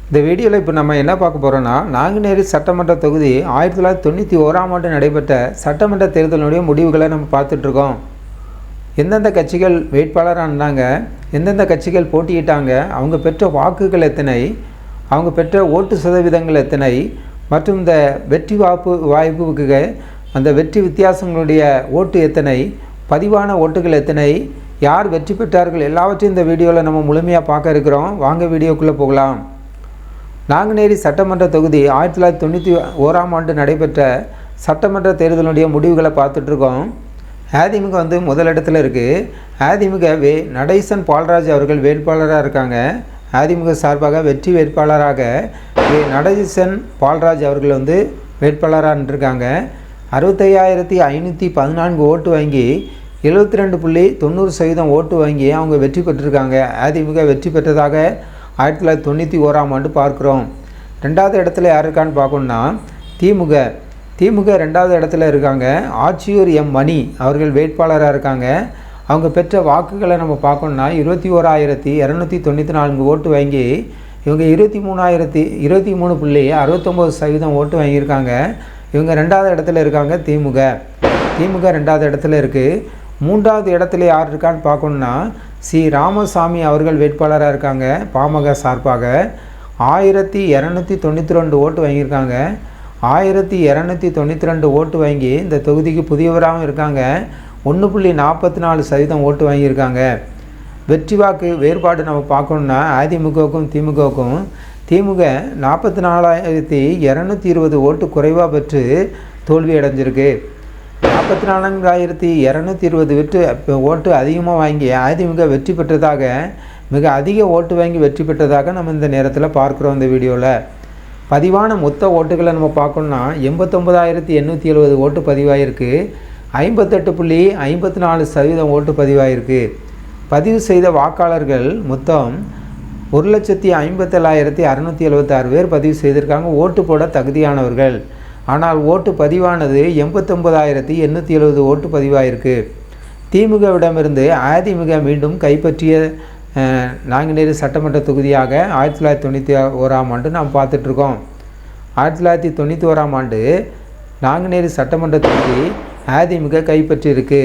இந்த வீடியோவில் இப்போ நம்ம என்ன பார்க்க போகிறோன்னா, நாங்குநேரி சட்டமன்ற தொகுதி 1991ஆம் ஆண்டு நடைபெற்ற சட்டமன்ற தேர்தலுடைய முடிவுகளை நம்ம பார்த்துட்ருக்கோம். எந்தெந்த கட்சிகள் வேட்பாளராக இருந்தாங்க, எந்தெந்த கட்சிகள் போட்டியிட்டாங்க, அவங்க பெற்ற வாக்குகள் எத்தனை, அவங்க பெற்ற ஓட்டு சதவீதங்கள் எத்தனை, மற்றும் இந்த வெற்றி வாய்ப்புக்கு அந்த வெற்றி வித்தியாசங்களுடைய ஓட்டு எத்தனை, பதிவான ஓட்டுகள் எத்தனை, யார் வெற்றி பெற்றார்கள், எல்லாவற்றையும் இந்த வீடியோவில் நம்ம முழுமையாக பார்க்க இருக்கிறோம். வாங்க வீடியோக்குள்ளே போகலாம். நாங்குநேரி சட்டமன்ற தொகுதி 1991ஆம் ஆண்டு நடைபெற்ற சட்டமன்ற தேர்தலுடைய முடிவுகளை பார்த்துட்ருக்கோம். அதிமுக முதலிடத்தில் இருக்குது. அதிமுக நடேசன் பால்ராஜ் அவர்கள் வேட்பாளராக இருக்காங்க. அதிமுக சார்பாக வெற்றி வேட்பாளராக நடேசன் பால்ராஜ் அவர்கள் வேட்பாளராக இருக்காங்க. 65,514 ஓட்டு வாங்கி 72.90% ஓட்டு வாங்கி அவங்க வெற்றி பெற்றிருக்காங்க. அதிமுக வெற்றி பெற்றதாக 1991ஆம் ஆண்டு பார்க்குறோம். ரெண்டாவது இடத்துல யார் இருக்கான்னு பார்க்கணுன்னா திமுக ரெண்டாவது இடத்துல இருக்காங்க. ஆச்சியூர் எம் மணி அவர்கள் வேட்பாளராக இருக்காங்க. அவங்க பெற்ற வாக்குகளை நம்ம பார்க்கணுன்னா 21,294 ஓட்டு வாங்கி இவங்க 23.69% ஓட்டு வாங்கியிருக்காங்க. இவங்க ரெண்டாவது இடத்துல இருக்காங்க. திமுக ரெண்டாவது இடத்துல இருக்குது. மூன்றாவது இடத்துல யார் இருக்கான்னு பார்க்கணுன்னா சி ராமசாமி அவர்கள் வேட்பாளராக இருக்காங்க. பாமக சார்பாக 1,292 ஓட்டு வாங்கியிருக்காங்க. 1,292 ஓட்டு வாங்கி இந்த தொகுதிக்கு புதியவராகவும் இருக்காங்க. 1.44% ஓட்டு வாங்கியிருக்காங்க. வெற்றி வாக்கு வேறுபாடு நம்ம பார்க்கணுன்னா அதிமுகவுக்கும் திமுகவுக்கும் திமுக 44,220 ஓட்டு குறைவாக பெற்று தோல்வி அடைஞ்சிருக்கு. 44,220 ஓட்டு அதிகமாக வாங்கி அதிமுக வெற்றி பெற்றதாக, மிக அதிக ஓட்டு வாங்கி வெற்றி பெற்றதாக நம்ம இந்த நேரத்தில் பார்க்குறோம். இந்த வீடியோவில் பதிவான மொத்த ஓட்டுகளை நம்ம பார்க்கணுன்னா 89,870 ஓட்டு பதிவாயிருக்கு. 58.54% ஓட்டு பதிவாயிருக்கு. பதிவு செய்த வாக்காளர்கள் மொத்தம் 1,57,676 பேர் பதிவு செய்திருக்காங்க. ஓட்டு போட தகுதியானவர்கள். ஆனால் ஓட்டு பதிவானது 89,870 ஓட்டு பதிவாயிருக்கு. திமுகவிடமிருந்து அதிமுக மீண்டும் கைப்பற்றிய நாங்குநேரி சட்டமன்ற தொகுதியாக 1991ஆம் ஆண்டு நாம் பார்த்துட்ருக்கோம். 1991ஆம் ஆண்டு நாங்குநேரி சட்டமன்ற தொகுதி அதிமுக கைப்பற்றியிருக்கு.